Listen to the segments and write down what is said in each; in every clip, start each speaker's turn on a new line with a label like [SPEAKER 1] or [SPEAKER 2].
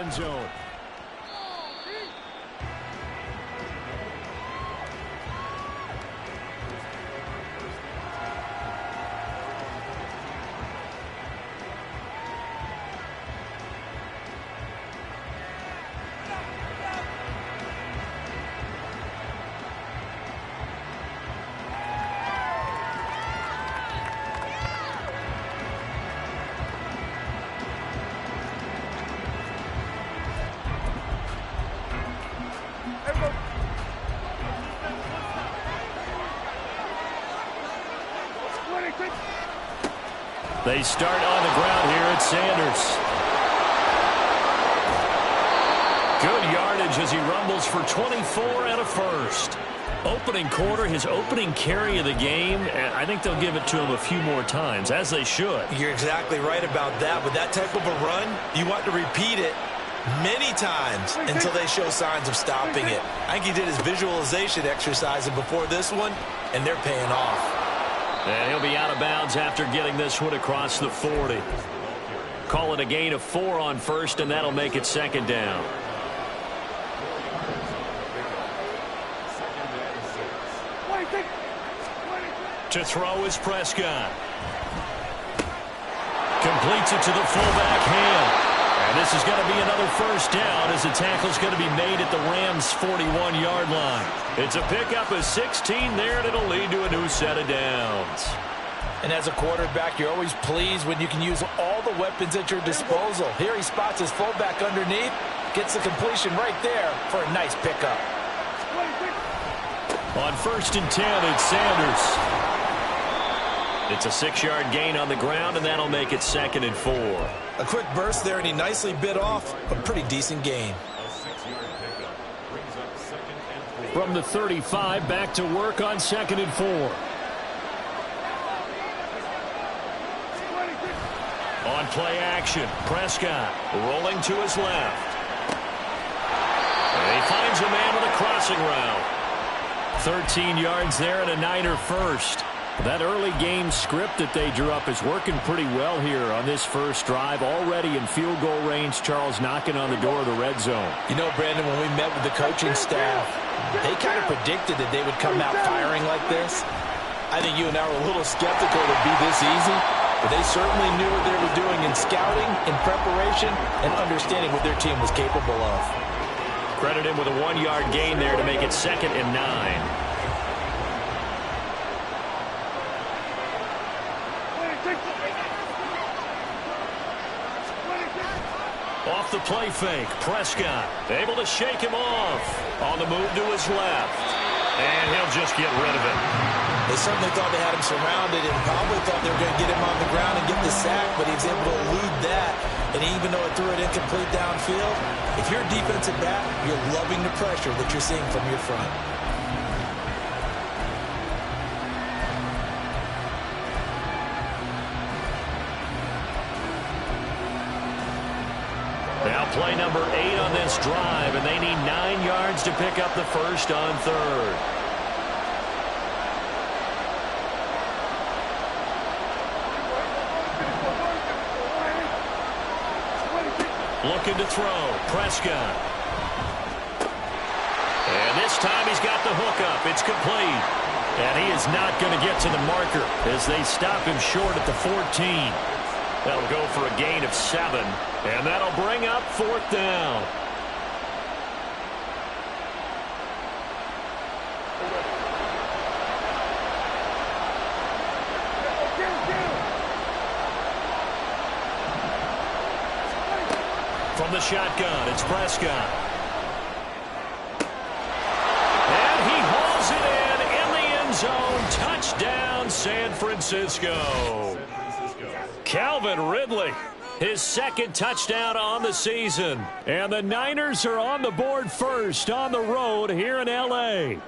[SPEAKER 1] end zone. They start on the ground here at Sanders. Good yardage as he rumbles for 24 and a first. Opening quarter, his opening carry of the game, and I think they'll give it to him a few more times, as they should.
[SPEAKER 2] You're exactly right about that. With that type of a run, you want to repeat it many times until they show signs of stopping it. I think he did his visualization exercise before this one, and they're paying off.
[SPEAKER 1] And he'll be out of bounds after getting this one across the 40. Call it a gain of 4 on first, and that'll make it second down. To throw is Prescott. Completes it to the fullback hand. And this is going to be another first down as the tackle's going to be made at the Rams' 41-yard line. It's a pickup of 16 there, and it'll lead to a new set of downs.
[SPEAKER 2] And as a quarterback, you're always pleased when you can use all the weapons at your disposal. Here he spots his fullback underneath, gets the completion right there for a nice pickup.
[SPEAKER 1] On 1st and 10, it's Sanders. It's a 6-yard gain on the ground, and that'll make it 2nd and 4.
[SPEAKER 2] A quick burst there, and he nicely bit off a pretty decent gain.
[SPEAKER 1] From the 35, back to work on 2nd and 4. On play action, Prescott rolling to his left. And he finds a man with a crossing route. 13 yards there and a Niner first. That early game script that they drew up is working pretty well here on this first drive. Already in field goal range, Charles knocking on the door of the red zone.
[SPEAKER 2] You know, Brandon, when we met with the coaching staff, they kind of predicted that they would come out firing like this. I think you and I were a little skeptical it would be this easy, but they certainly knew what they were doing in scouting, in preparation, and understanding what their team was capable of.
[SPEAKER 1] Credit him with a 1-yard gain there to make it 2nd and 9. Off the play fake, Prescott able to shake him off. On the move to his left. And he'll just get rid of it.
[SPEAKER 2] They certainly thought they had him surrounded and probably thought they were going to get him on the ground and get the sack, but he was able to elude that. And even though it threw it incomplete downfield, if you're a defensive back, you're loving the pressure that you're seeing from your front.
[SPEAKER 1] Now play number 8 on this drive, and they need 9 yards to pick up the first on 3rd. Looking to throw, Prescott. And this time he's got the hookup. It's complete. And he is not going to get to the marker as they stop him short at the 14. That'll go for a gain of 7, and that'll bring up 4th down. From the shotgun, it's Prescott. And he hauls it in the end zone. Touchdown, San Francisco. Calvin Ridley, his 2nd touchdown on the season. And the Niners are on the board first on the road here in L.A.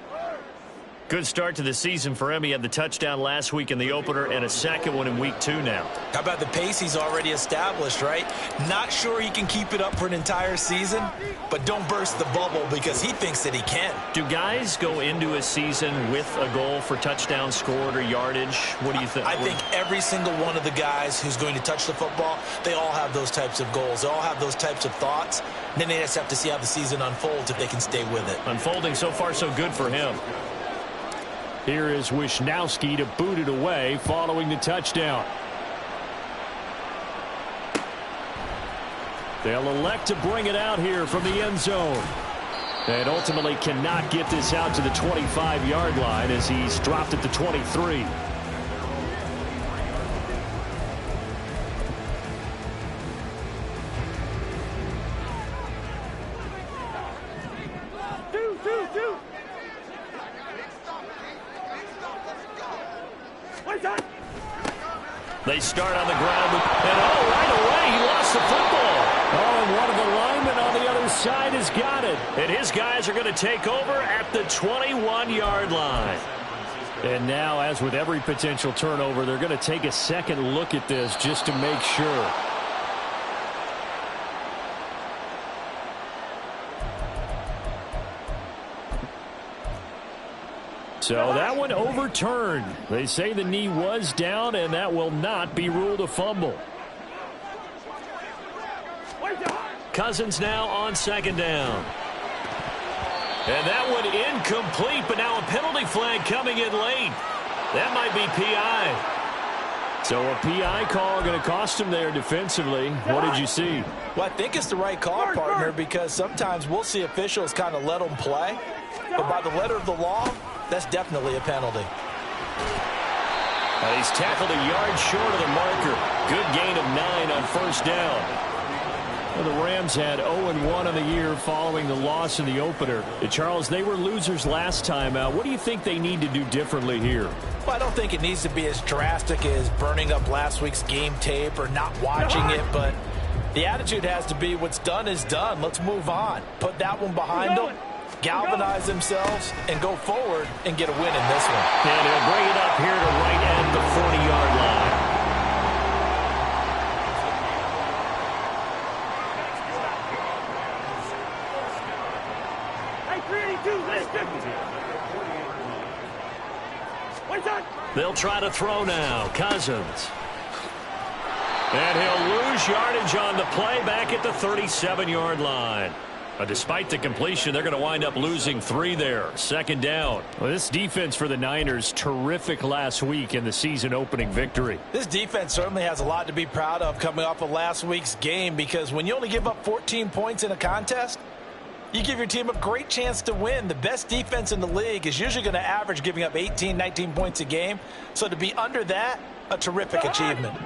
[SPEAKER 1] Good start to the season for him. He had the touchdown last week in the opener and a second one in week 2 now.
[SPEAKER 2] How about the pace he's already established, right? Not sure he can keep it up for an entire season, but don't burst the bubble because he thinks that he can.
[SPEAKER 1] Do guys go into a season with a goal for touchdown scored or yardage? What do you think?
[SPEAKER 2] I think every single one of the guys who's going to touch the football, they all have those types of goals. They all have those types of thoughts. And then they just have to see how the season unfolds if they can stay with it.
[SPEAKER 1] Unfolding so far so good for him.
[SPEAKER 3] Here is Wisnowski to boot it away following the touchdown. They'll elect to bring it out here from the end zone. And ultimately cannot get this out to the 25-yard line as he's dropped at the 23.
[SPEAKER 1] They start on the ground, and right away he lost the football.
[SPEAKER 3] Oh, and one of the linemen on the other side has got it.
[SPEAKER 1] And his guys are going to take over at the 21-yard line.
[SPEAKER 3] And now, as with every potential turnover, they're going to take a second look at this just to make sure. So that one overturned. They say the knee was down, and that will not be ruled a fumble.
[SPEAKER 1] Cousins now on second down. And that one incomplete, but now a penalty flag coming in late. That might be PI.
[SPEAKER 3] So a PI call going to cost him there defensively. What did you see?
[SPEAKER 2] Well, I think it's the right call, partner, because sometimes we'll see officials kind of let them play. But by the letter of the law, that's definitely a penalty.
[SPEAKER 1] He's tackled a yard short of the marker. Good gain of 9 on first down.
[SPEAKER 3] Well, the Rams had 0-1 on the year following the loss in the opener. Charles, they were losers last time out. What do you think they need to do differently here?
[SPEAKER 2] Well, I don't think it needs to be as drastic as burning up last week's game tape or not watching it, but the attitude has to be what's done is done. Let's move on. Put that one behind them, galvanize themselves, and go forward and get a win in this one.
[SPEAKER 1] And he'll bring it up here to right at the 40-yard line. They'll try to throw now. Cousins. And he'll lose yardage on the play back at the 37-yard line. Despite the completion, they're going to wind up losing 3 there. Second down.
[SPEAKER 3] Well, this defense for the Niners, terrific last week in the season-opening victory.
[SPEAKER 2] This defense certainly has a lot to be proud of coming off of last week's game, because when you only give up 14 points in a contest, you give your team a great chance to win. The best defense in the league is usually going to average giving up 18, 19 points a game. So to be under that, a terrific achievement.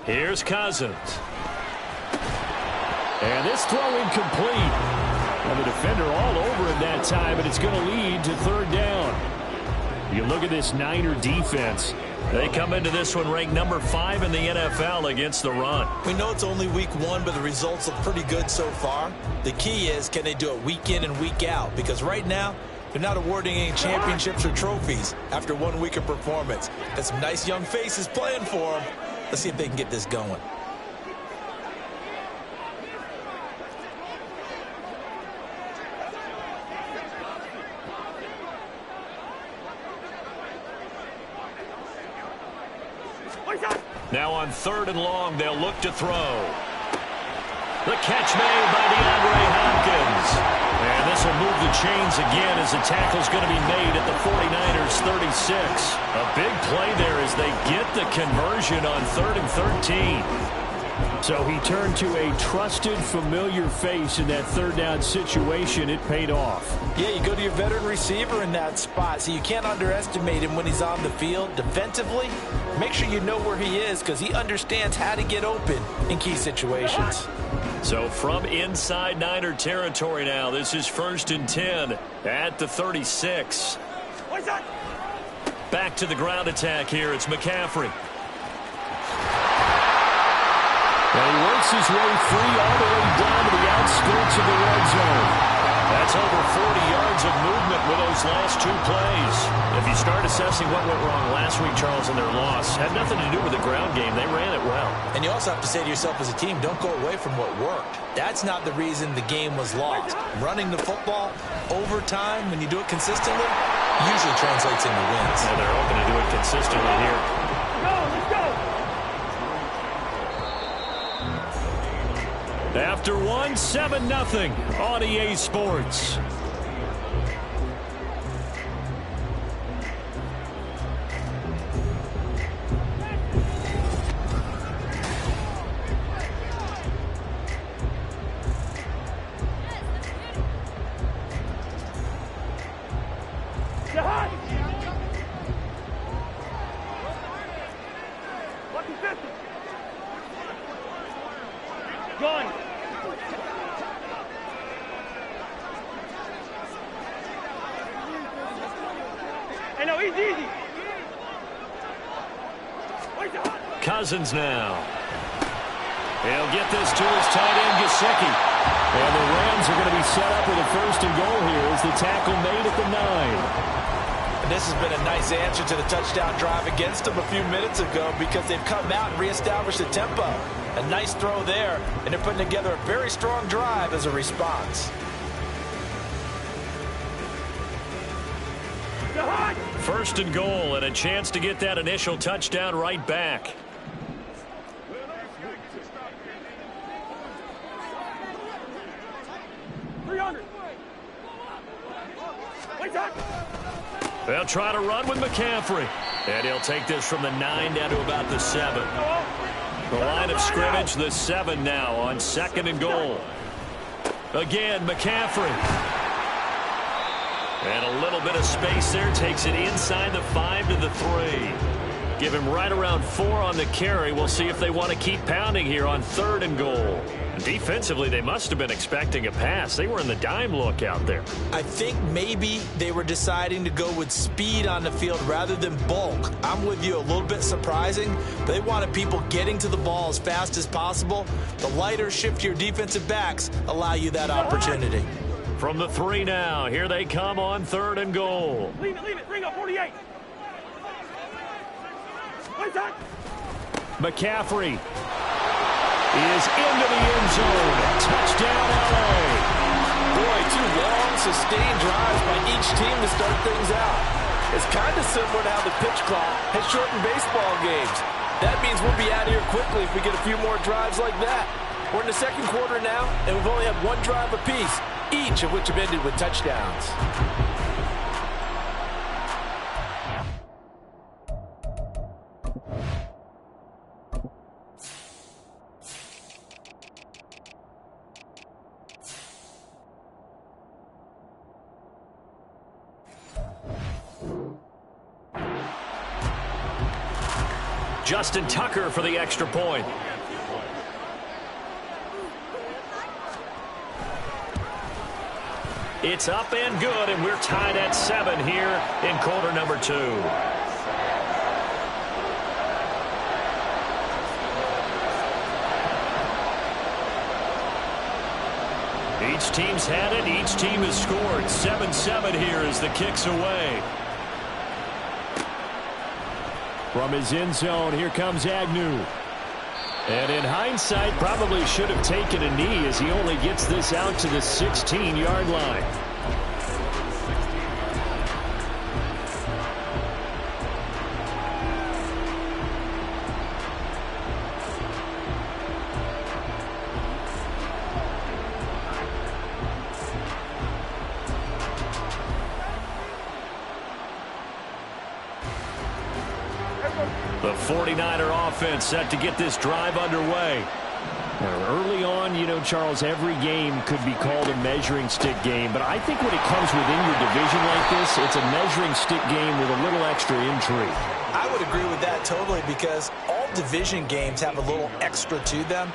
[SPEAKER 1] Here's Cousins.
[SPEAKER 3] And this throw incomplete. And the defender all over him that time, and it's going to lead to third down. You look at this Niner defense.
[SPEAKER 1] They come into this one ranked number 5 in the NFL against the run.
[SPEAKER 2] We know it's only week 1, but the results look pretty good so far. The key is, can they do it week in and week out? Because right now, they're not awarding any championships or trophies after 1 week of performance. Got some nice young faces playing for them. Let's see if they can get this going.
[SPEAKER 1] Now on 3rd and long, they'll look to throw. The catch made by DeAndre Hopkins. And this will move the chains again as the tackle's going to be made at the 49ers 36. A big play there as they get the conversion on 3rd and 13.
[SPEAKER 3] So he turned to a trusted, familiar face in that third down situation. It paid off.
[SPEAKER 2] Yeah, you go to your veteran receiver in that spot, so you can't underestimate him when he's on the field. Defensively, make sure you know where he is, because he understands how to get open in key situations.
[SPEAKER 1] So from inside Niner territory now, this is 1st and 10 at the 36. Back to the ground attack here. It's McCaffrey.
[SPEAKER 3] And he works his way free all the way down to the outskirts of the red zone. That's over 40 yards of movement with those last two plays. If you start assessing what went wrong last week, Charles, in their loss, had nothing to do with the ground game. They ran it well.
[SPEAKER 2] And you also have to say to yourself as a team, don't go away from what worked. That's not the reason the game was lost. Running the football over time, when you do it consistently, usually translates into wins.
[SPEAKER 1] And they're hoping to do it consistently here.
[SPEAKER 4] Let's go!
[SPEAKER 3] After one, 7-0 on EA Sports.
[SPEAKER 4] Gun! Hey, no, easy.
[SPEAKER 1] Cousins now. He'll get this to his tight end, Gesicki.
[SPEAKER 3] And the Rams are going to be set up with a 1st and goal here as the tackle made at the 9.
[SPEAKER 2] And this has been a nice answer to the touchdown drive against them a few minutes ago because they've come out and reestablished the tempo. A nice throw there, and they're putting together a very strong drive as a response.
[SPEAKER 1] First and goal, and a chance to get that initial touchdown right back. They'll try to run with McCaffrey. And he'll take this from the 9 down to about the 7. The line of scrimmage, the 7 now on 2nd and goal. Again, McCaffrey. And a little bit of space there. Takes it inside the 5 to the 3. Give him right around 4 on the carry. We'll see if they want to keep pounding here on 3rd and goal. Defensively, they must have been expecting a pass. They were in the dime look out there.
[SPEAKER 2] I think maybe they were deciding to go with speed on the field rather than bulk. I'm with you, a little bit surprising. But they wanted people getting to the ball as fast as possible. The lighter, shiftier defensive backs allow you that opportunity.
[SPEAKER 1] From the 3 now, here they come on 3rd and goal.
[SPEAKER 4] Leave it. Bring up 48.
[SPEAKER 3] McCaffrey is into the end zone. Touchdown, LA.
[SPEAKER 2] Boy, 2 long, sustained drives by each team to start things out. It's kind of similar to how the pitch clock has shortened baseball games. That means we'll be out of here quickly if we get a few more drives like that. We're in the 2nd quarter now, and we've only had 1 drive apiece, each of which have ended with touchdowns.
[SPEAKER 1] Justin Tucker for the extra point. It's up and good, and we're tied at 7 here in quarter number 2. Each team's had it. Each team has scored. 7-7 here as the kick's away.
[SPEAKER 3] From his end zone, here comes Agnew. And in hindsight, probably should have taken a knee as he only gets this out to the 16-yard line.
[SPEAKER 1] The 49er offense set to get this drive underway.
[SPEAKER 3] Now, early on, you know, Charles, every game could be called a measuring stick game. But I think when it comes within your division like this, it's a measuring stick game with a little extra intrigue.
[SPEAKER 2] I would agree with that totally because all division games have a little extra to them.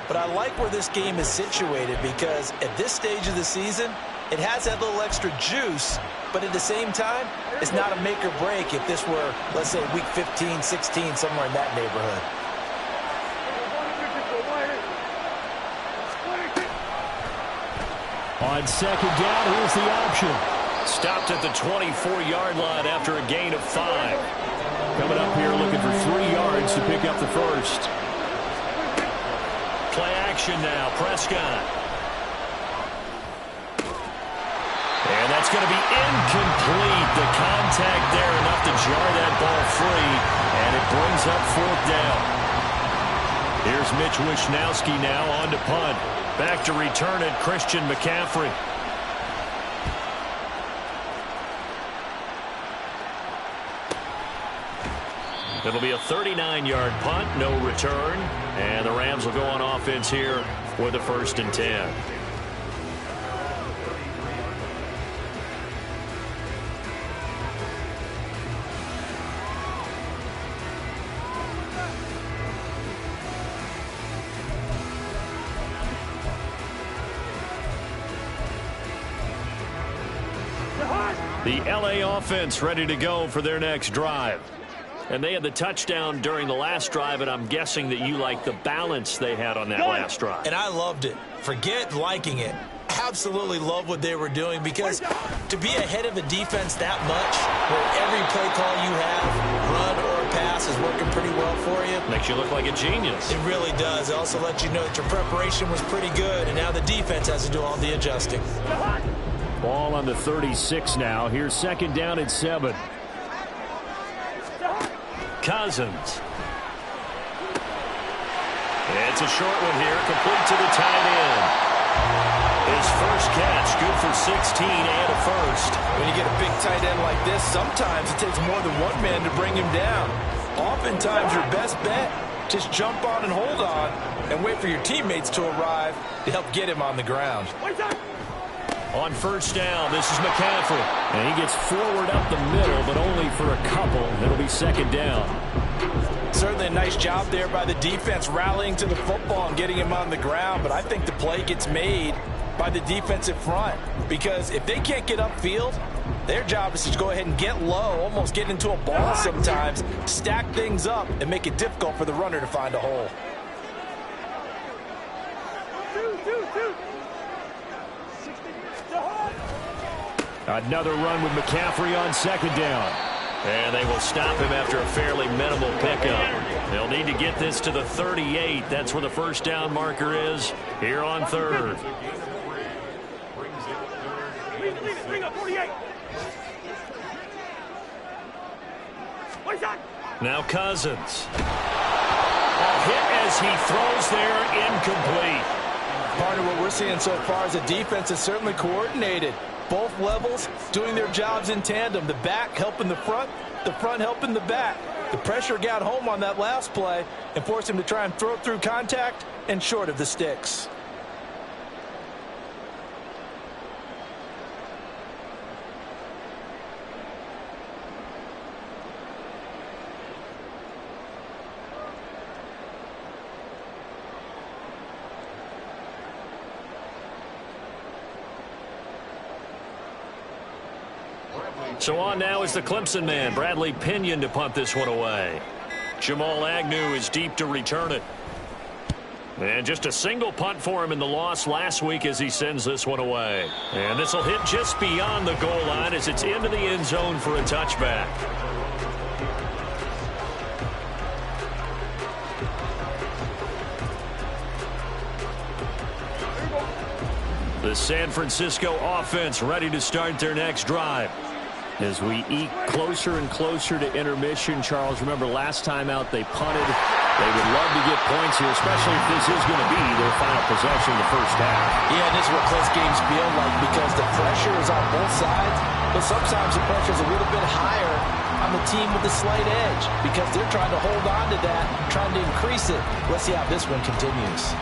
[SPEAKER 2] But I like where this game is situated because at this stage of the season, it has that little extra juice, but at the same time, it's not a make or break if this were, let's say, week 15, 16, somewhere in that neighborhood.
[SPEAKER 3] On second down, here's the option.
[SPEAKER 1] Stopped at the 24-yard line after a gain of 5.
[SPEAKER 3] Coming up here looking for 3 yards to pick up the first.
[SPEAKER 1] Play action now. Prescott. And that's going to be incomplete. The contact there enough to jar that ball free. And it brings up 4th down. Here's Mitch Wishnowski now on to punt. Back to return it, Christian McCaffrey. It'll be a 39-yard punt, no return. And the Rams will go on offense here with a 1st and 10. The LA offense ready to go for their next drive. And they had the touchdown during the last drive, and I'm guessing that you like the balance they had on that last drive.
[SPEAKER 2] And I loved it. Forget liking it. Absolutely love what they were doing, because to be ahead of a defense that much, where every play call you have, run or pass, is working pretty well for you.
[SPEAKER 1] Makes you look like a genius.
[SPEAKER 2] It really does. It also lets you know that your preparation was pretty good, and now the defense has to do all the adjusting.
[SPEAKER 3] Ball on the 36 now. Here's second down and 7.
[SPEAKER 1] Cousins. It's a short one here, complete to the tight end. His first catch, good for 16 and a first.
[SPEAKER 2] When you get a big tight end like this, sometimes it takes more than one man to bring him down. Oftentimes your best bet, just jump on and hold on and wait for your teammates to arrive to help get him on the ground.
[SPEAKER 1] On first down, this is McCaffrey.
[SPEAKER 3] And he gets forward up the middle, but only for a couple. It'll be second down.
[SPEAKER 2] Certainly a nice job there by the defense, rallying to the football and getting him on the ground. But I think the play gets made by the defensive front, because if they can't get upfield, their job is to go ahead and get low, almost get into a ball sometimes, stack things up, and make it difficult for the runner to find a hole.
[SPEAKER 3] Another run with McCaffrey on second down.
[SPEAKER 1] And they will stop him after a fairly minimal pickup. They'll need to get this to the 38. That's where the first down marker is here on 3rd.
[SPEAKER 4] Bring up 48.
[SPEAKER 1] Now Cousins. A hit as he throws there, incomplete.
[SPEAKER 2] Partner, what we're seeing so far is the defense is certainly coordinated. Both levels doing their jobs in tandem. The back helping the front helping the back. The pressure got home on that last play and forced him to try and throw through contact and short of the sticks.
[SPEAKER 1] So on now is the Clemson man, Bradley Pinion, to punt this one away. Jamal Agnew is deep to return it. And just a single punt for him in the loss last week as he sends this one away. And this will hit just beyond the goal line as it's into the end zone for a touchback. The San Francisco offense ready to start their next drive.
[SPEAKER 3] As we eke closer and closer to intermission, Charles, remember last time out they punted. They would love to get points here, especially if this is going to be their final possession of the first half.
[SPEAKER 2] Yeah, this is what close games feel like, because the pressure is on both sides, but sometimes the pressure is a little bit higher on the team with the slight edge because they're trying to hold on to that, trying to increase it. Let's see how this one continues.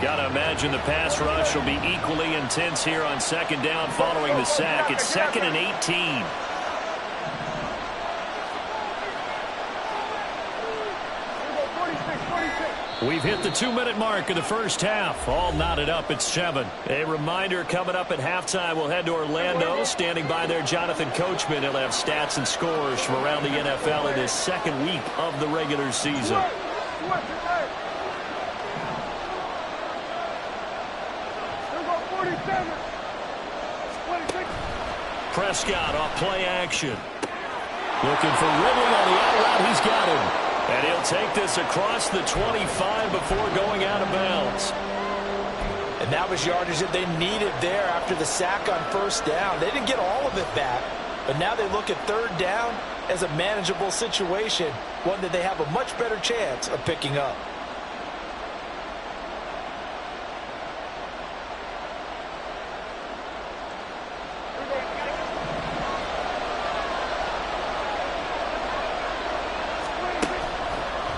[SPEAKER 1] Got to imagine the pass rush will be equally intense here on second down following the sack. It's 2nd and 18. We've hit the 2-minute mark of the first half. All knotted up at 7. A reminder, coming up at halftime, we'll head to Orlando. Standing by there, Jonathan Coachman. He'll have stats and scores from around the NFL in his second week of the regular season. Prescott off play action.
[SPEAKER 3] Looking for Ridley on the out route. He's got him.
[SPEAKER 1] And he'll take this across the 25 before going out of bounds.
[SPEAKER 2] And that was yardage that they needed there after the sack on first down. They didn't get all of it back, but now they look at third down as a manageable situation, one that they have a much better chance of picking up.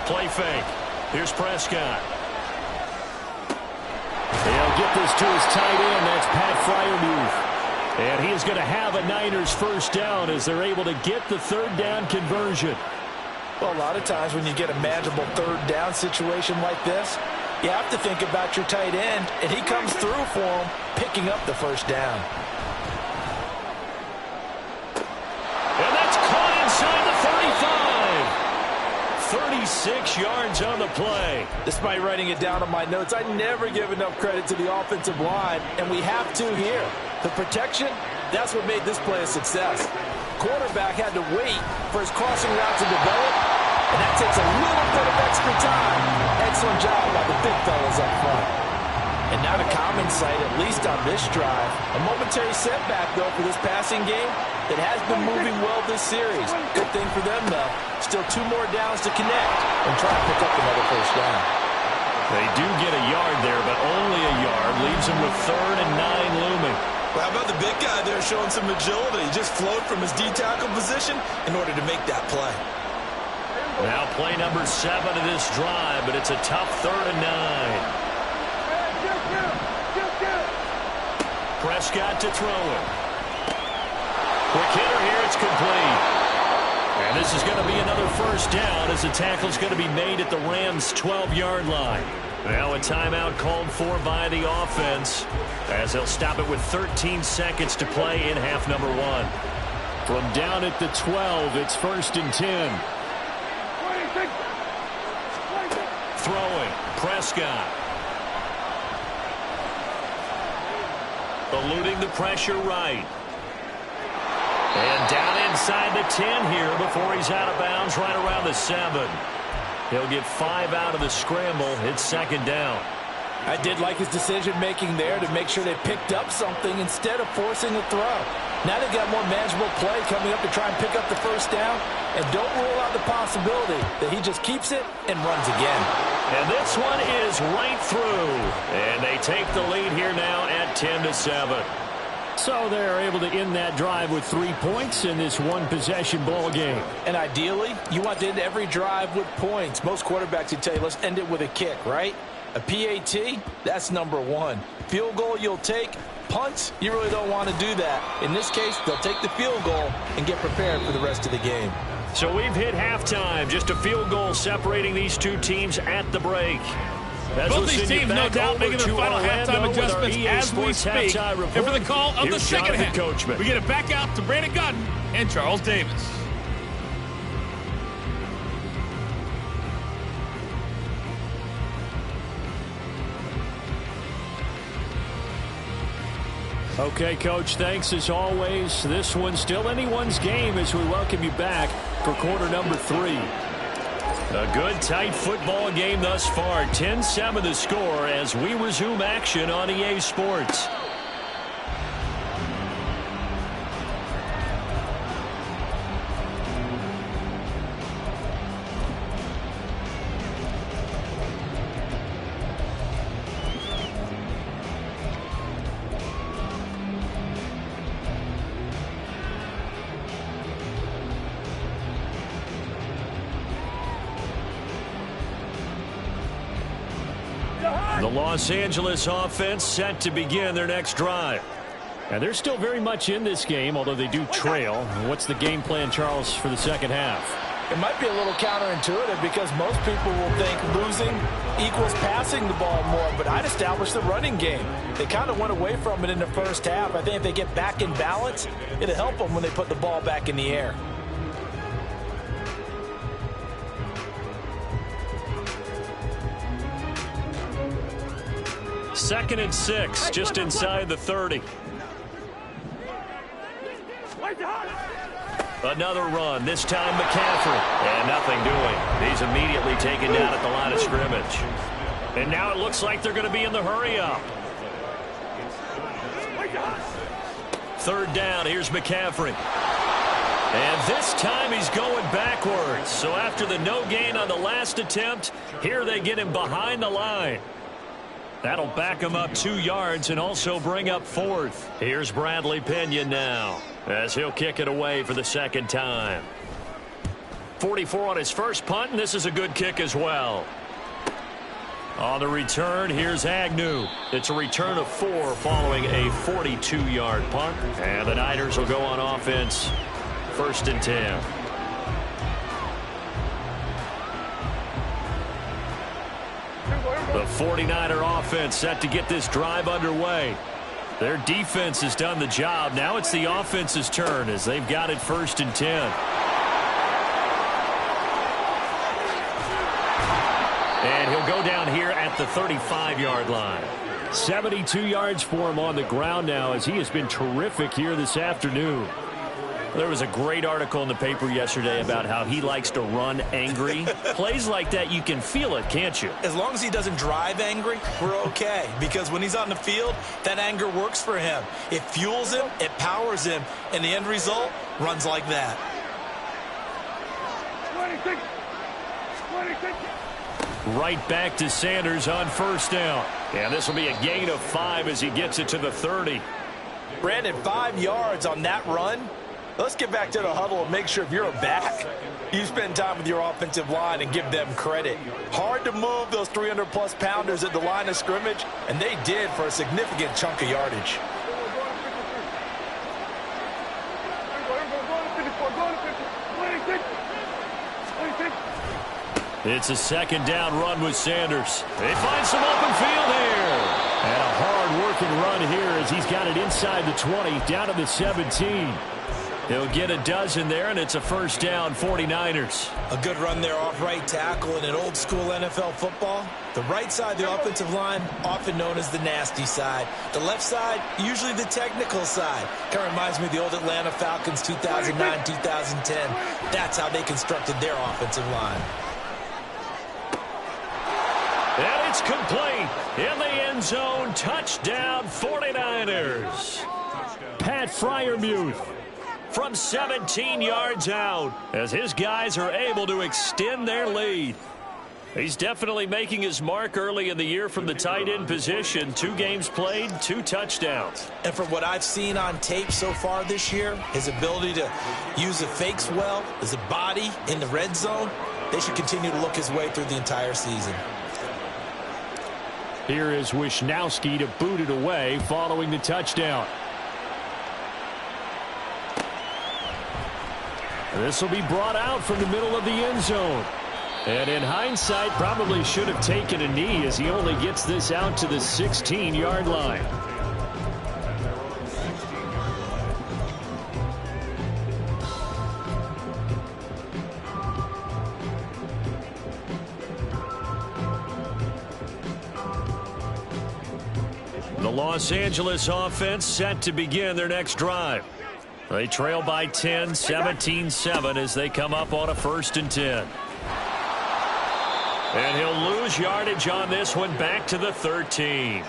[SPEAKER 1] Play fake. Here's Prescott.
[SPEAKER 3] They'll get this to his tight end. That's Pat Freiermuth. And he is going to have a Niners first down as they're able to get the third down conversion.
[SPEAKER 2] Well, a lot of times when you get a manageable third down situation like this, you have to think about your tight end, and he comes through for him, picking up the first down.
[SPEAKER 1] And that's caught inside the 36 yards on the play.
[SPEAKER 2] Despite writing it down on my notes, I never give enough credit to the offensive line, and we have to here. The protection, that's what made this play a success. Quarterback had to wait for his crossing route to develop, and that takes a little bit of extra time. Excellent job by the big fellas up front. And not a common sight, at least on this drive. A momentary setback, though, for this passing game that has been moving well this series. Good thing for them, though. Still 2 more downs to connect and try to pick up another first down.
[SPEAKER 1] They do get a yard there, but only a yard. Leaves them with 3rd and 9 looming.
[SPEAKER 5] Well, how about the big guy there showing some agility? He just flowed from his D-tackle position in order to make that play.
[SPEAKER 1] Now play number 7 of this drive, but it's a tough 3rd and 9. Prescott to throw it. Quick hitter here, it's complete. And this is going to be another first down as the tackle's going to be made at the Rams' 12-yard line. Now a timeout called for by the offense as they'll stop it with 13 seconds to play in half number 1.
[SPEAKER 3] From down at the 12, it's 1st and 10.
[SPEAKER 1] Throwing, Prescott. Eluding the pressure right. And down inside the 10 here before he's out of bounds right around the 7. He'll get 5 out of the scramble. It's 2nd down.
[SPEAKER 2] I did like his decision-making there to make sure they picked up something instead of forcing a throw. Now they've got more manageable play coming up to try and pick up the first down. And don't rule out the possibility that he just keeps it and runs again.
[SPEAKER 1] And this one is right through. And they take the lead here now at 10-7.
[SPEAKER 3] So they're able to end that drive with 3 points in this one-possession ball game.
[SPEAKER 2] And ideally, you want to end every drive with points. Most quarterbacks would tell you, let's end it with a kick, right? A PAT, that's number 1. Field goal you'll take. Punts, you really don't want to do that. In this case, they'll take the field goal and get prepared for the rest of the game.
[SPEAKER 1] So we've hit halftime. Just a field goal separating these two teams at the break.
[SPEAKER 6] Both these teams, no doubt, making their final halftime adjustments as we speak. And for the call of the second half, we get it back out to Brandon Gunn and Charles Davis.
[SPEAKER 3] Okay, Coach, thanks as always. This one's still anyone's game as we welcome you back for quarter number 3.
[SPEAKER 1] A good, tight football game thus far. 10-7 the score as we resume action on EA Sports. The Los Angeles offense set to begin their next drive.
[SPEAKER 3] And they're still very much in this game, although they do trail. What's the game plan, Charles, for the second half?
[SPEAKER 2] It might be a little counterintuitive because most people will think losing equals passing the ball more, but I'd establish the running game. They kind of went away from it in the first half. I think if they get back in balance, it'll help them when they put the ball back in the air.
[SPEAKER 1] Second and 6, just inside the 30. Another run, this time McCaffrey. And nothing doing. He's immediately taken down at the line of scrimmage. And now it looks like they're going to be in the hurry-up. Third down, here's McCaffrey. And this time he's going backwards. So after the no gain on the last attempt, here they get him behind the line. That'll back him up 2 yards and also bring up fourth. Here's Bradley Pinion now as he'll kick it away for the second time. 44 on his first punt, and this is a good kick as well. On the return, here's Agnew. It's a return of 4 following a 42-yard punt. And the Niners will go on offense. 1st and 10. The 49er offense set to get this drive underway. Their defense has done the job. Now it's the offense's turn as they've got it 1st and 10. And he'll go down here at the 35-yard line. 72 yards for him on the ground now as he has been terrific here this afternoon. There was a great article in the paper yesterday about how he likes to run angry. Plays like that, you can feel it, can't you?
[SPEAKER 2] As long as he doesn't drive angry, we're okay. Because when he's on the field, that anger works for him. It fuels him, it powers him, and the end result runs like that.
[SPEAKER 4] 26.
[SPEAKER 1] Right back to Sanders on 1st down. And this will be a gain of 5 as he gets it to the 30.
[SPEAKER 2] Brandon, 5 yards on that run. Let's get back to the huddle and make sure if you're a back, you spend time with your offensive line and give them credit. Hard to move those 300-plus pounders at the line of scrimmage, and they did for a significant chunk of yardage.
[SPEAKER 1] It's a 2nd down run with Sanders. They find some open field here. And a hard-working run here as he's got it inside the 20, down to the 17. He'll get a dozen there, and it's a 1st down, 49ers.
[SPEAKER 2] A good run there off right tackle in an old-school NFL football. The right side of the offensive line, often known as the nasty side. The left side, usually the technical side. Kind of reminds me of the old Atlanta Falcons 2009, 2010. That's how they constructed their offensive line.
[SPEAKER 1] And it's complete in the end zone. Touchdown, 49ers. Pat Freiermuth from 17 yards out as his guys are able to extend their lead. He's definitely making his mark early in the year from the tight end position. 2 games played, 2 touchdowns.
[SPEAKER 2] And from what I've seen on tape so far this year, his ability to use the fakes well, his body in the red zone, they should continue to look his way through the entire season.
[SPEAKER 1] Here is Wisnowski to boot it away following the touchdown. This will be brought out from the middle of the end zone. And in hindsight, probably should have taken a knee as he only gets this out to the 16-yard line. The Los Angeles offense set to begin their next drive. They trail by 10, 17-7 as they come up on a 1st and 10. And he'll lose yardage on this one back to the 13.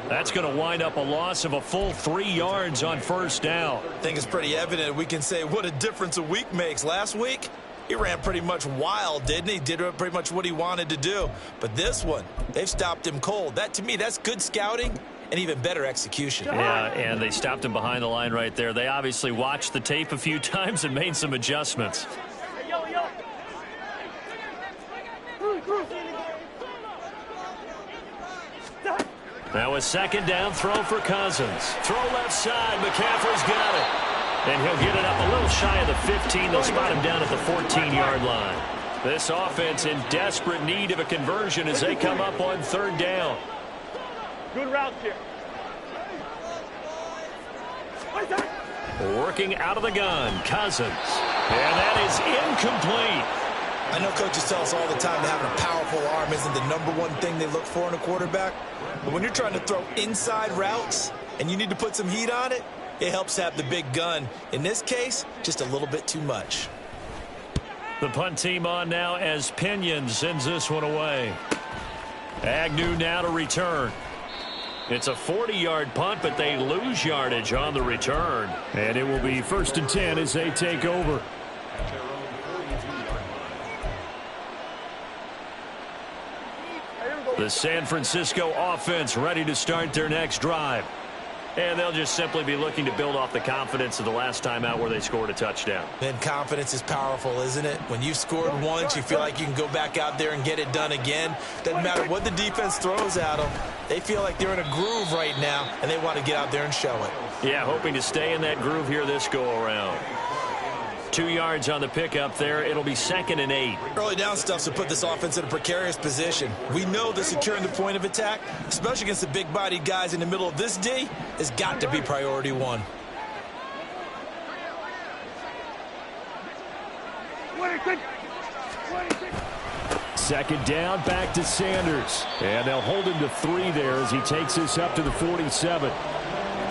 [SPEAKER 1] That's going to wind up a loss of a full 3 yards on 1st down.
[SPEAKER 2] I think it's pretty evident. We can say what a difference a week makes. Last week, he ran pretty much wild, didn't he? Did pretty much what he wanted to do. But this one, they've stopped him cold. That, to me, that's good scouting and even better execution.
[SPEAKER 1] Yeah, and they stopped him behind the line right there. They obviously watched the tape a few times and made some adjustments. Now a 2nd down throw for Cousins. Throw left side. McCaffrey's got it. And he'll get it up a little shy of the 15. They'll spot him down at the 14-yard line. This offense in desperate need of a conversion as they come up on 3rd down.
[SPEAKER 4] Good route here.
[SPEAKER 1] Working out of the gun, Cousins. And that is incomplete.
[SPEAKER 2] I know coaches tell us all the time that having a powerful arm isn't the #1 thing they look for in a quarterback. But when you're trying to throw inside routes and you need to put some heat on it,
[SPEAKER 5] It helps have the big gun. In this case, just a little bit too much.
[SPEAKER 1] The punt team on now as Pinion sends this one away. Agnew now to return. It's a 40-yard punt, but they lose yardage on the return.
[SPEAKER 3] And it will be 1st and 10 as they take over.
[SPEAKER 1] The San Francisco offense ready to start their next drive. And they'll just simply be looking to build off the confidence of the last time out where they scored a touchdown.
[SPEAKER 5] And confidence is powerful, isn't it? When you've scored once, you feel like you can go back out there and get it done again. Doesn't matter what the defense throws at them. They feel like they're in a groove right now, and they want to get out there and show it.
[SPEAKER 1] Yeah, hoping to stay in that groove here this go-around. 2 yards on the pickup there. It'll be 2nd and 8.
[SPEAKER 5] Early down stuff to put this offense in a precarious position. We know that securing the point of attack, especially against the big-bodied guys in the middle of this D, has got to be priority one.
[SPEAKER 3] Second down, back to Sanders. And they'll hold him to 3 there as he takes this up to the 47.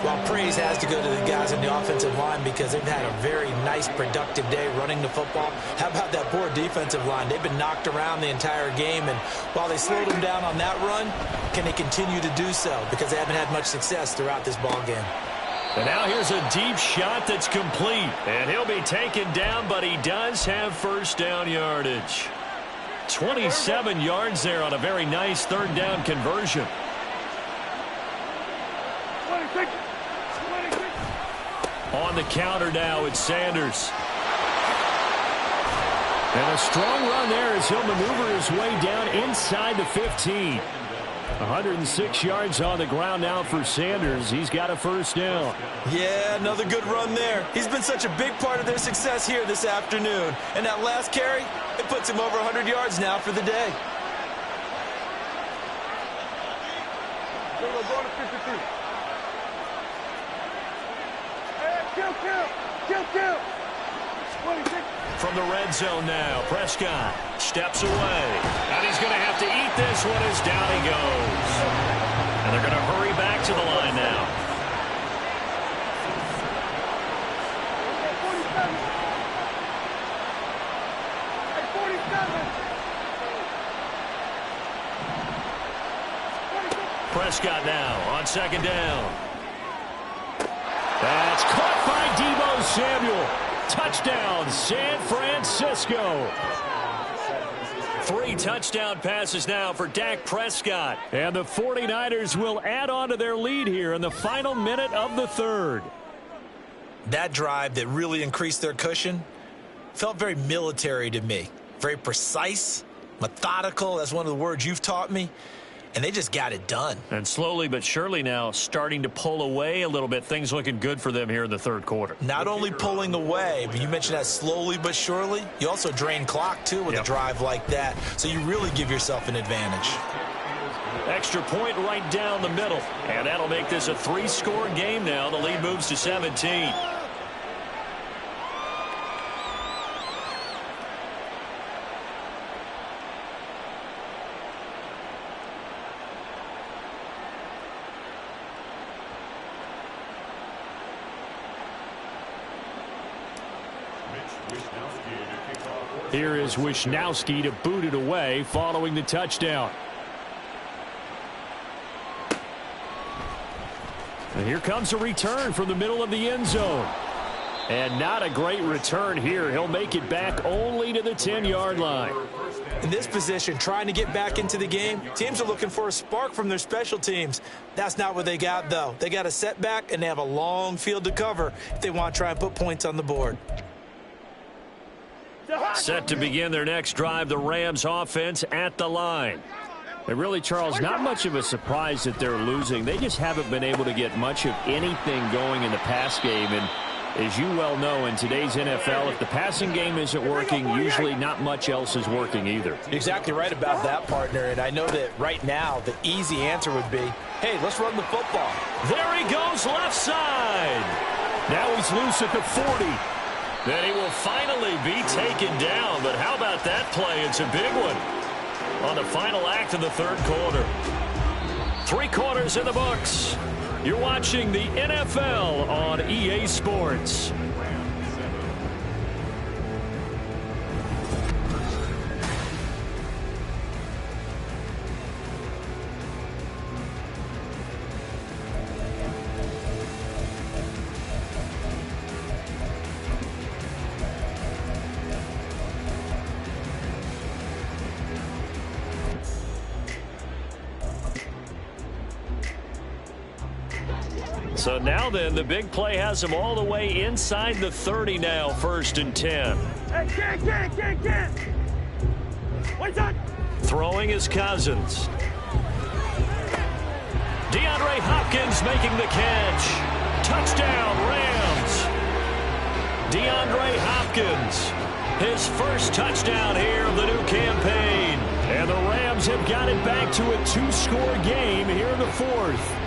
[SPEAKER 5] Well, praise has to go to the guys in the offensive line because they've had a very nice, productive day running the football. How about that poor defensive line? They've been knocked around the entire game, and while they slowed them down on that run, can they continue to do so? Because they haven't had much success throughout this ball game.
[SPEAKER 1] And now here's a deep shot that's complete. And he'll be taken down, but he does have first down yardage. 27 yards there on a very nice 3rd down conversion. On the counter now, it's Sanders.
[SPEAKER 3] And a strong run there as he'll maneuver his way down inside the 15. 106 yards on the ground now for Sanders. He's got a first down.
[SPEAKER 5] Yeah, another good run there. He's been such a big part of their success here this afternoon. And that last carry, it puts him over 100 yards now for the day.
[SPEAKER 1] From the red zone now, Prescott steps away. And he's going to have to eat this one as down he goes. And they're going to hurry back to the line now. Prescott now on 2nd down.
[SPEAKER 3] That's caught by Deebo Samuel. Touchdown, San Francisco.
[SPEAKER 1] 3 touchdown passes now for Dak Prescott.
[SPEAKER 3] And the 49ers will add on to their lead here in the final minute of the 3rd.
[SPEAKER 5] That drive that really increased their cushion felt very military to me. Very precise, methodical. That's one of the words you've taught me. And they just got it done.
[SPEAKER 1] And slowly but surely now starting to pull away a little bit. Things looking good for them here in the 3rd quarter.
[SPEAKER 5] Not only pulling away, but you mentioned that slowly but surely. You also drain clock, too, with a drive like that. So you really give yourself an advantage.
[SPEAKER 1] Extra point right down the middle. And that'll make this a 3-score game now. The lead moves to 17.
[SPEAKER 3] Here is Wisnowski to boot it away following the touchdown. And here comes a return from the middle of the end zone. And not a great return here. He'll make it back only to the 10-yard line.
[SPEAKER 5] In this position, trying to get back into the game, teams are looking for a spark from their special teams. That's not what they got, though. They got a setback, and they have a long field to cover if they want to try and put points on the board.
[SPEAKER 1] Set to begin their next drive, the Rams offense at the line.
[SPEAKER 3] And really, Charles, not much of a surprise that they're losing. They just haven't been able to get much of anything going in the pass game. And as you well know, in today's NFL, if the passing game isn't working, usually not much else is working either.
[SPEAKER 5] You're exactly right about that, partner. And I know that right now the easy answer would be, hey, let's run the football.
[SPEAKER 1] There he goes, left side.
[SPEAKER 3] Now he's loose at the 40.
[SPEAKER 1] Then he will finally be taken down. But how about that play? It's a big one on the final act of the 3rd quarter. 3 quarters in the books. You're watching the NFL on EA Sports. So now then, the big play has him all the way inside the 30 now, 1st and 10.
[SPEAKER 4] Hey, get. What's that?
[SPEAKER 1] Throwing is Cousins. DeAndre Hopkins making the catch. Touchdown, Rams. DeAndre Hopkins, his first touchdown here of the new campaign. And the Rams have got it back to a 2-score game here in the 4th.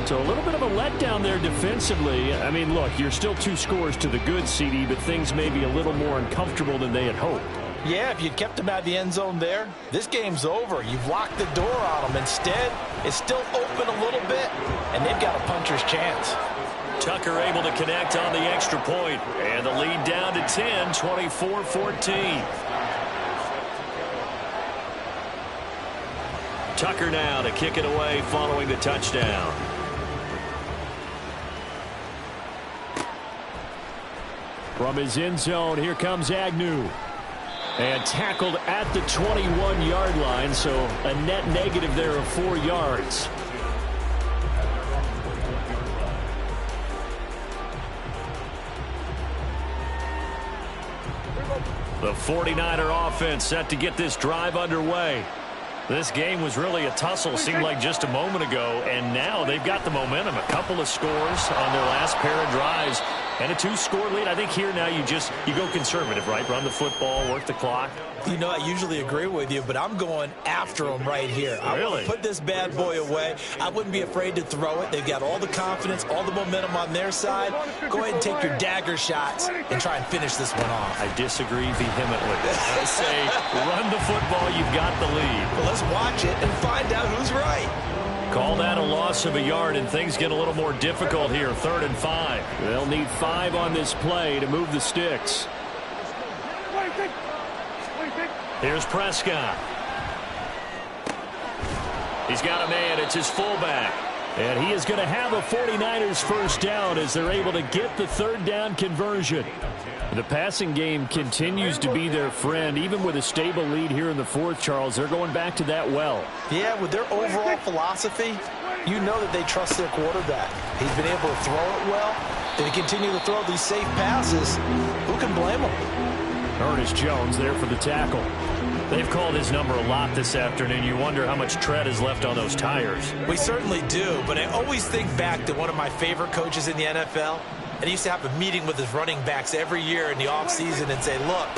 [SPEAKER 1] So a little bit of a letdown there defensively. I mean, look, you're still 2 scores to the good, CD, but things may be a little more uncomfortable than they had hoped.
[SPEAKER 2] Yeah, if you'd kept them out of the end zone there, this game's over. You've locked the door on them. Instead, it's still open a little bit, and they've got a puncher's chance.
[SPEAKER 1] Tucker able to connect on the extra point, and the lead down to 10, 24-14. Tucker now to kick it away following the touchdown. From his end zone, here comes Agnew. And tackled at the 21-yard line, so a net negative there of 4 yards. The 49er offense set to get this drive underway. This game was really a tussle, seemed like just a moment ago, and now they've got the momentum. A couple of scores on their last pair of drives, and a 2-score lead. I think here now you go conservative, right? Run the football, work the clock.
[SPEAKER 5] You know, I usually agree with you, but I'm going after them right here. I want to put this bad boy away. I wouldn't be afraid to throw it. They've got all the confidence, all the momentum on their side. Go ahead and take your dagger shots and try and finish this one off.
[SPEAKER 1] I disagree vehemently. I say run the football, you've got the lead.
[SPEAKER 5] Well, let's watch it and find out who's right.
[SPEAKER 1] Call that a loss of a yard, and things get a little more difficult here. 3rd and 5. They'll need 5 on this play to move the sticks. Here's Prescott. He's got a man. It's his fullback. And he is going to have a 49ers first down as they're able to get the 3rd down conversion. The passing game continues to be their friend. Even with a stable lead here in the 4th, Charles, they're going back to that well.
[SPEAKER 5] Yeah, with their overall philosophy, you know that they trust their quarterback. He's been able to throw it well. They continue to throw these safe passes. Who can blame them?
[SPEAKER 1] Ernest Jones there for the tackle. They've called his number a lot this afternoon. You wonder how much tread is left on those tires.
[SPEAKER 5] We certainly do, but I always think back to one of my favorite coaches in the NFL. And he used to have a meeting with his running backs every year in the offseason and say, look,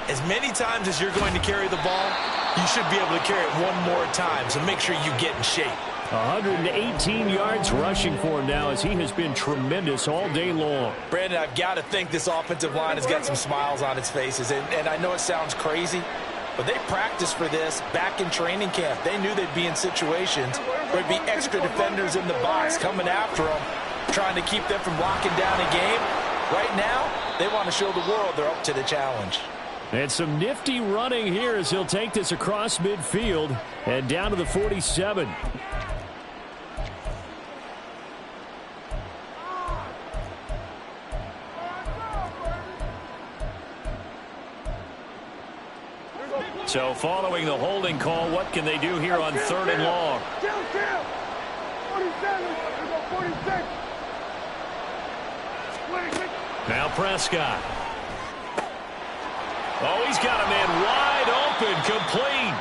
[SPEAKER 5] as many times as you're going to carry the ball, you should be able to carry it one more time, so make sure you get in shape.
[SPEAKER 1] 118 yards rushing for him now as he has been tremendous all day long.
[SPEAKER 5] Brandon, I've got to think this offensive line has got some smiles on its faces. And I know it sounds crazy, but they practiced for this back in training camp. They knew they'd be in situations where there'd be extra defenders in the box coming after them, trying to keep them from locking down a game. Right now, they want to show the world they're up to the challenge.
[SPEAKER 1] And some nifty running here as he'll take this across midfield and down to the 47. So following the holding call, what can they do here on 3rd and long?
[SPEAKER 4] 47.
[SPEAKER 1] Now Prescott. Oh, he's got a man wide open, complete.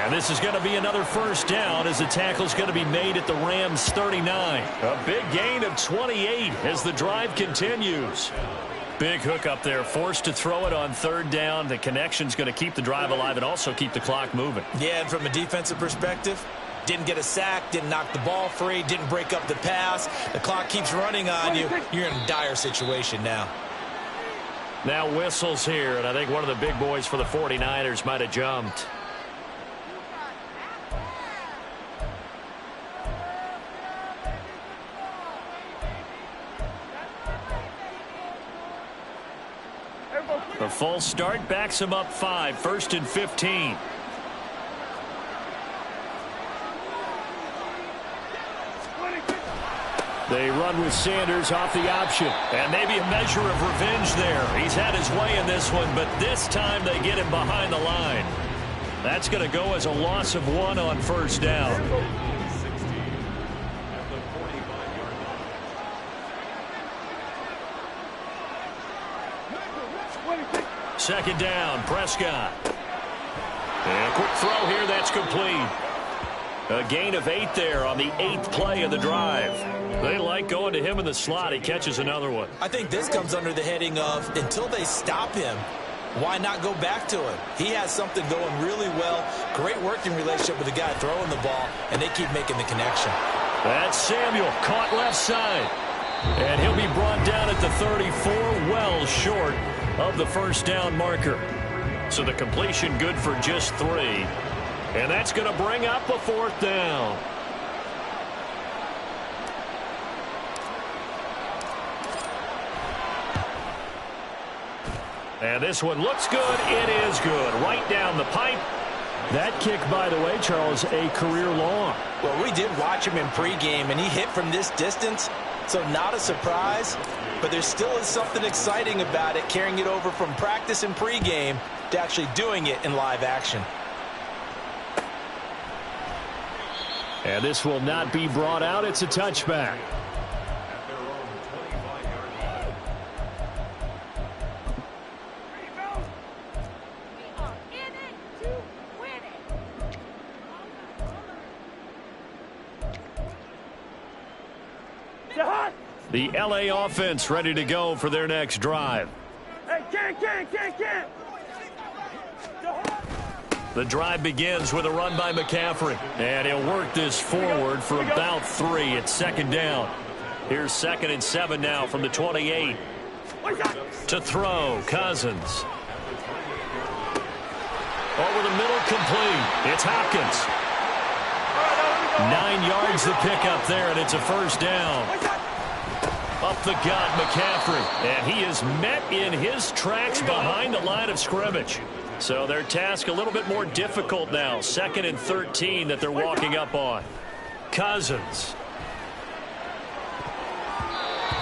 [SPEAKER 1] And this is going to be another first down as the tackle's going to be made at the Rams 39. A big gain of 28 as the drive continues. Big hook up there, forced to throw it on 3rd down. The connection's going to keep the drive alive and also keep the clock moving.
[SPEAKER 5] Yeah, and from a defensive perspective, didn't get a sack, didn't knock the ball free, didn't break up the pass. The clock keeps running on you. You're in a dire situation now.
[SPEAKER 1] Now whistles here, and I think one of the big boys for the 49ers might have jumped. A false start backs him up 5, 1st and 15. They run with Sanders off the option. And maybe a measure of revenge there. He's had his way in this one, but this time they get him behind the line. That's going to go as a loss of 1 on 1st down. Second down, Prescott. And a quick throw here, that's complete. A gain of 8 there on the 8th play of the drive. They like going to him in the slot. He catches another one.
[SPEAKER 5] I think this comes under the heading of until they stop him, why not go back to him? He has something going really well. Great working relationship with the guy throwing the ball, and they keep making the connection.
[SPEAKER 1] That's Samuel, caught left side. And he'll be brought down at the 34, well short of the 1st down marker. So the completion good for just 3. And that's going to bring up a 4th down. And this one looks good. It is good. Right down the pipe. That kick, by the way, Charles, a career long.
[SPEAKER 5] Well, we did watch him in pregame, and he hit from this distance, so not a surprise. But there still is something exciting about it, carrying it over from practice and pregame to actually doing it in live action.
[SPEAKER 1] And this will not be brought out. It's a touchback. The LA offense ready to go for their next drive.
[SPEAKER 4] Hey, can't.
[SPEAKER 1] The drive begins with a run by McCaffrey. And he'll work this forward for about 3. It's 2nd down. Here's 2nd and 7 now from the 28. To throw, Cousins. Over the middle, complete. It's Hopkins. 9 yards the pickup there, and it's a 1st down. Up the gut, McCaffrey. And he is met in his tracks behind the line of scrimmage. So their task a little bit more difficult now. 2nd and 13 that they're walking up on. Cousins.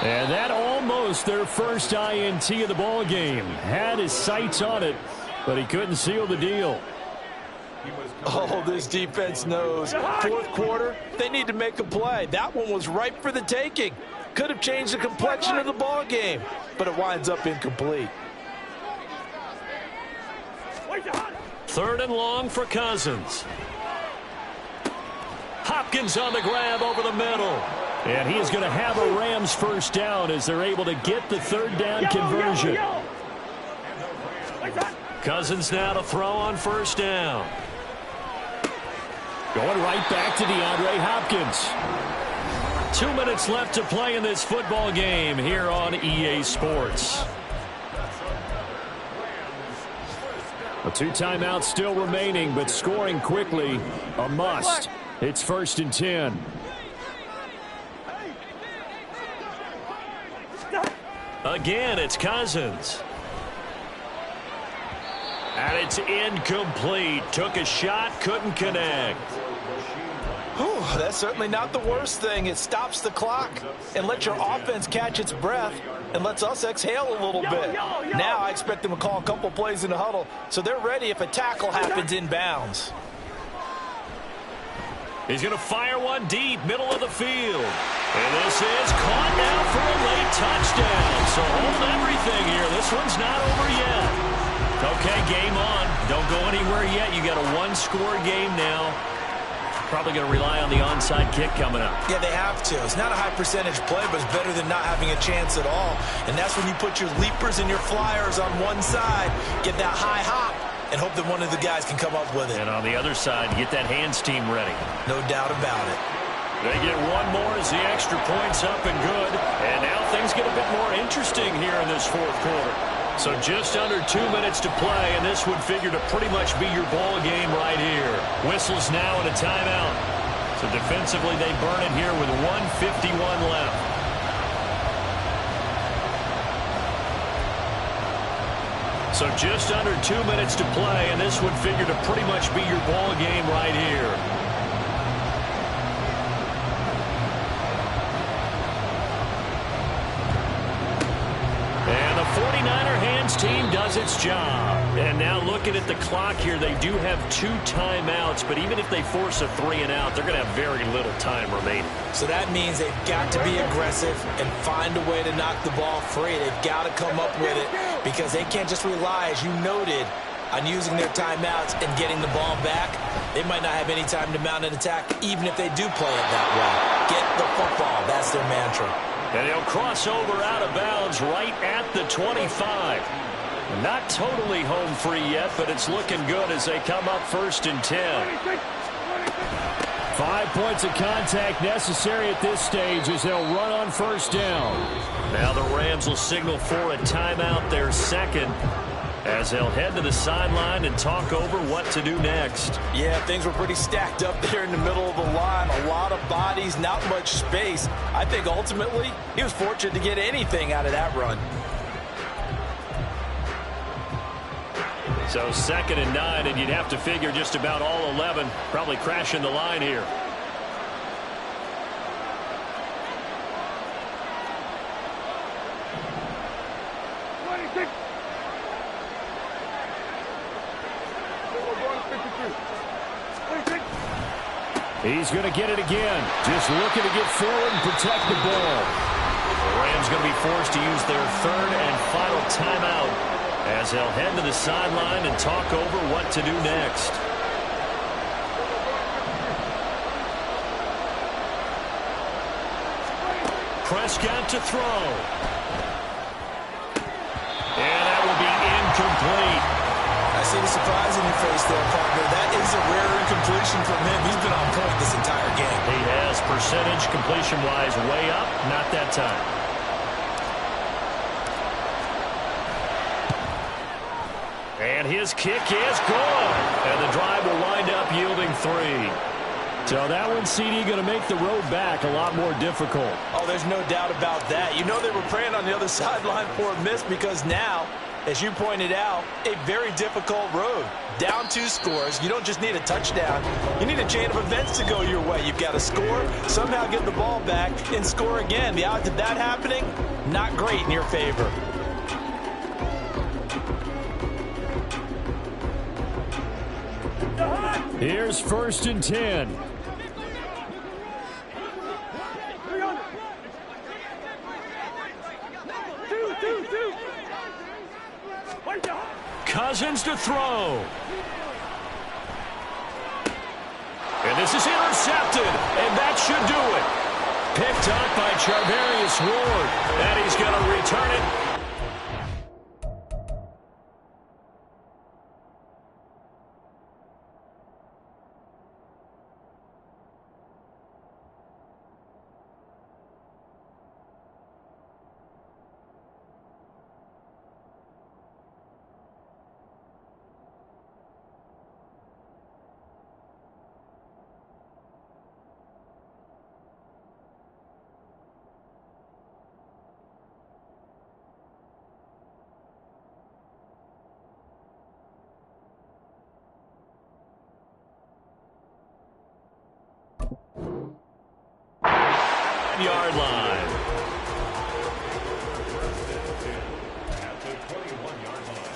[SPEAKER 1] And that almost their first INT of the ball game. Had his sights on it, but he couldn't seal the deal.
[SPEAKER 5] Oh, this defense knows. 4th quarter, they need to make a play. That one was ripe for the taking. Could have changed the complexion of the ball game, but it winds up incomplete.
[SPEAKER 1] 3rd and long for Cousins. Hopkins on the grab over the middle. And he is going to have a Rams 1st down as they're able to get the 3rd down conversion. Cousins now to throw on 1st down. Going right back to DeAndre Hopkins. 2 minutes left to play in this football game here on EA Sports. A 2 timeouts still remaining, but scoring quickly, a must. It's 1st and 10. Again, it's Cousins. And it's incomplete. Took a shot, couldn't connect.
[SPEAKER 5] Whew, that's certainly not the worst thing. It stops the clock and lets your offense catch its breath and lets us exhale a little bit. Now I expect them to call a couple plays in the huddle so they're ready if a tackle happens inbounds.
[SPEAKER 1] He's going to fire one deep, middle of the field. And this is caught now for a late touchdown. So hold everything here. This one's not over yet. Okay, game on. Don't go anywhere yet. You got a 1-score game now. Probably going to rely on the onside kick coming up.
[SPEAKER 5] Yeah, they have to. It's not a high percentage play, but it's better than not having a chance at all. And that's when you put your leapers and your flyers on one side, get that high hop, and hope that one of the guys can come up with it.
[SPEAKER 1] And on the other side, get that hands team ready.
[SPEAKER 5] No doubt about it.
[SPEAKER 1] They get one more as the extra point's up and good. And now things get a bit more interesting here in this 4th quarter. So just under 2 minutes to play, and this would figure to pretty much be your ball game right here. Whistles now and a timeout. So defensively, they burn it here with 1:51 left. So So just under 2 minutes to play, and this would figure to pretty much be your ball game right here. And the 49er hands team does its job. And now looking at the clock here, they do have 2 timeouts, but even if they force a 3-and-out, they're going to have very little time remaining.
[SPEAKER 5] So that means they've got to be aggressive and find a way to knock the ball free. They've got to come up with it because they can't just rely, as you noted, on using their timeouts and getting the ball back. They might not have any time to mount an attack, even if they do play it that way. Get the football. That's their mantra.
[SPEAKER 1] And he'll cross over out of bounds right at the 25. Not totally home free yet, but it's looking good as they come up 1st and 10.
[SPEAKER 3] 5 points of contact necessary at this stage as they'll run on 1st down.
[SPEAKER 1] Now the Rams will signal for a timeout, their second, as they'll head to the sideline and talk over what to do next.
[SPEAKER 2] Yeah, things were pretty stacked up there in the middle of the line. A lot of bodies, not much space. I think ultimately he was fortunate to get anything out of that run.
[SPEAKER 1] So 2nd and 9, and you'd have to figure just about all 11 probably crashing the line here.
[SPEAKER 3] He's going to get it again. Just looking to get forward and protect the ball.
[SPEAKER 1] The Rams going to be forced to use their 3rd and final timeout as they'll head to the sideline and talk over what to do next. Prescott to throw. And that will be incomplete.
[SPEAKER 5] I see the surprise in your face there, partner. That is a rare incompletion from him. He's been on point this entire game.
[SPEAKER 1] He has, percentage completion-wise way up. Not that time. And his kick is good. And the drive will wind up yielding 3.
[SPEAKER 3] So that one, CD, going to make the road back a lot more difficult.
[SPEAKER 2] Oh, there's no doubt about that. You know they were praying on the other sideline for a miss because now, as you pointed out, a very difficult road. Down 2 scores. You don't just need a touchdown. You need a chain of events to go your way. You've got to score, somehow get the ball back, and score again. The odds of that happening, not great in your favor.
[SPEAKER 3] Here's 1st and 10.
[SPEAKER 1] Cousins to throw. And this is intercepted, and that should do it. Picked up by Charvarius Ward, and he's going to return it. Yard line.
[SPEAKER 7] At the 21-yard line.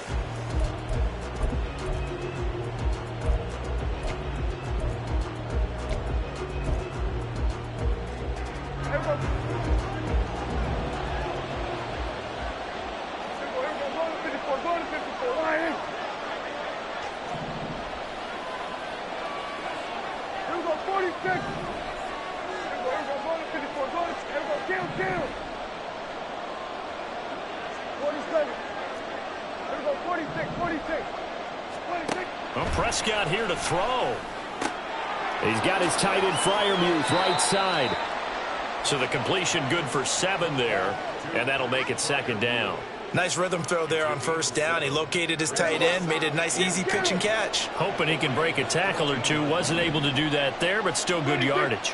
[SPEAKER 4] Here we go, 46. Down. 47. Here we go, 46.
[SPEAKER 1] Well, Prescott here to throw.
[SPEAKER 3] He's got his tight end Freiermuth right side.
[SPEAKER 1] So the completion good for 7 there, and that'll make it 2nd down.
[SPEAKER 5] Nice rhythm throw there on 1st down. He located his tight end, made it a nice easy pitch and catch.
[SPEAKER 1] Hoping he can break a tackle or two. Wasn't able to do that there, but still good yardage.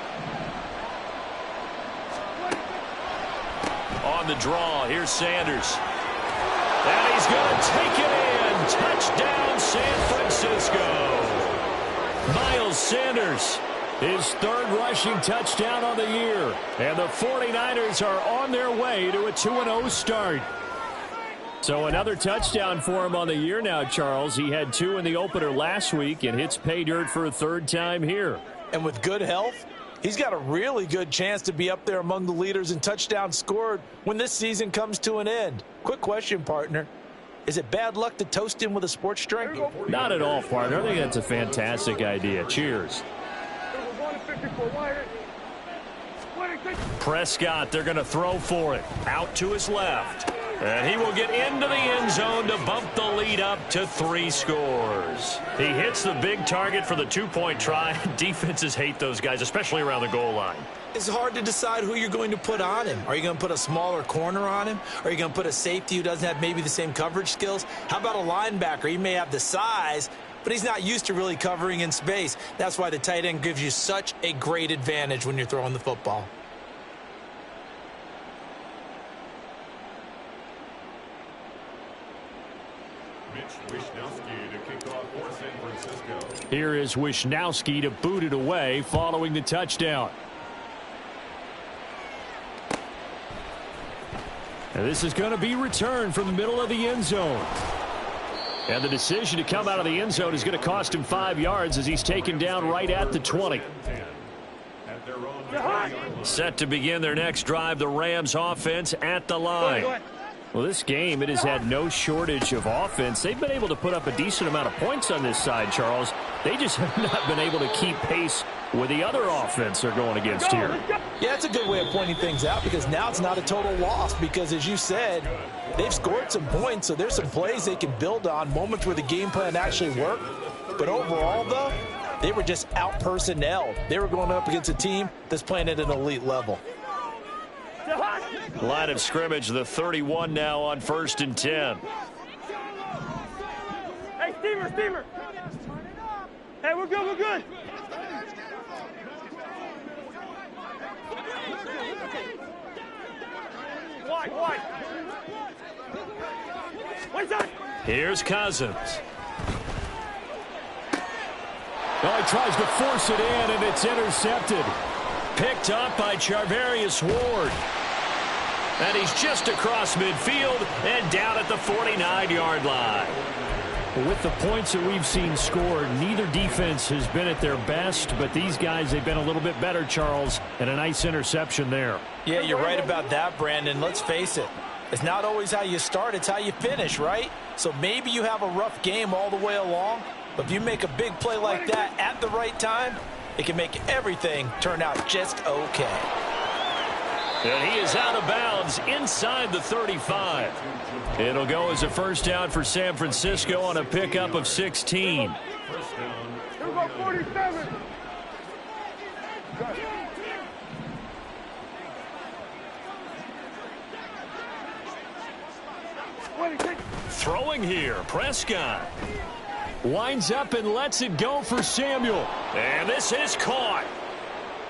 [SPEAKER 1] On the draw, here's Sanders. And he's going to take it in. Touchdown, San Francisco. Miles Sanders, his third rushing touchdown on the year. And the 49ers are on their way to a 2-0 start. So another touchdown for him on the year now, Charles. He had 2 in the opener last week and hits pay dirt for a third time here.
[SPEAKER 2] And with good health, he's got a really good chance to be up there among the leaders in touchdowns scored when this season comes to an end. Quick question, partner. Is it bad luck to toast him with a sports drink?
[SPEAKER 1] Not at all, partner. I think that's a fantastic idea. Cheers. Prescott, they're going to throw for it. Out to his left. And he will get into the end zone to bump the lead up to 3 scores. He hits the big target for the 2-point try. Defenses hate those guys, especially around the goal line.
[SPEAKER 5] It's hard to decide who you're going to put on him. Are you going to put a smaller corner on him? Are you going to put a safety who doesn't have maybe the same coverage skills? How about a linebacker? He may have the size, but he's not used to really covering in space. That's why the tight end gives you such a great advantage when you're throwing the football.
[SPEAKER 1] Here is Wisnowski to boot it away following the touchdown. And this is going to be returned from the middle of the end zone. And the decision to come out of the end zone is going to cost him 5 yards as he's taken down right at the 20. Set to begin their next drive, the Rams offense at the line. Well, this game, it has had no shortage of offense. They've been able to put up a decent amount of points on this side, Charles. They just have not been able to keep pace with the other offense they're going against here.
[SPEAKER 2] Yeah, it's a good way of pointing things out because now it's not a total loss because, as you said, they've scored some points, so there's some plays they can build on, moments where the game plan actually worked. But overall, though, they were just out-personnelled. They were going up against a team that's playing at an elite level.
[SPEAKER 1] Line of scrimmage, the 31 now on 1st and 10.
[SPEAKER 4] Hey, Steamer. Hey, we're good. Wide.
[SPEAKER 1] Here's Cousins. Well, he tries to force it in, and it's intercepted. Picked up by Charvarius Ward. And he's just across midfield and down at the 49-yard line. With the points that we've seen scored, neither defense has been at their best, but these guys, they've been a little bit better, Charles, and a nice interception there.
[SPEAKER 2] Yeah, you're right about that, Brandon. Let's face it. It's not always how you start, it's how you finish, right? So maybe you have a rough game all the way along, but if you make a big play like that at the right time, it can make everything turn out just okay.
[SPEAKER 1] And he is out of bounds inside the 35. It'll go as a first down for San Francisco on a pickup of 16.
[SPEAKER 4] Here we go, 47.
[SPEAKER 1] Throwing here, Prescott. Winds up and lets it go for Samuel. And this is caught.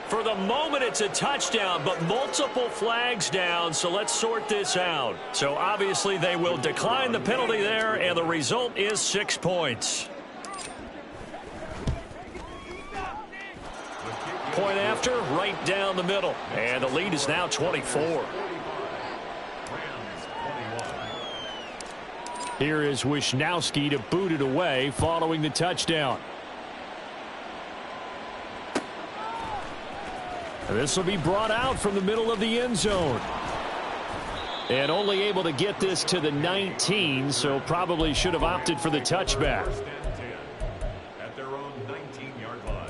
[SPEAKER 1] For the moment, it's a touchdown, but multiple flags down, so let's sort this out. So obviously they will decline the penalty there, and the result is 6 points. Point after, right down the middle. And the lead is now 24. Here is Wisnowski to boot it away following the touchdown. This will be brought out from the middle of the end zone. And only able to get this to the 19, so probably should have opted for the touchback.
[SPEAKER 7] At their own 19-yard line.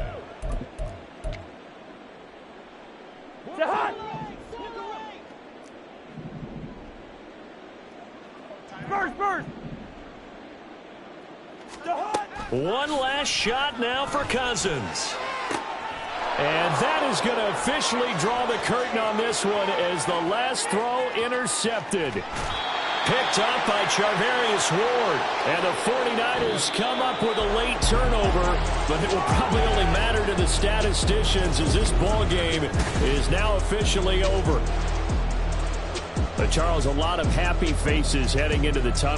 [SPEAKER 4] Burst.
[SPEAKER 1] One last shot now for Cousins. And that is going to officially draw the curtain on this one as the last throw intercepted. Picked up by Charvarius Ward. And the 49ers come up with a late turnover, but it will probably only matter to the statisticians as this ball game is now officially over.
[SPEAKER 3] Charles, a lot of happy faces heading into the tunnel.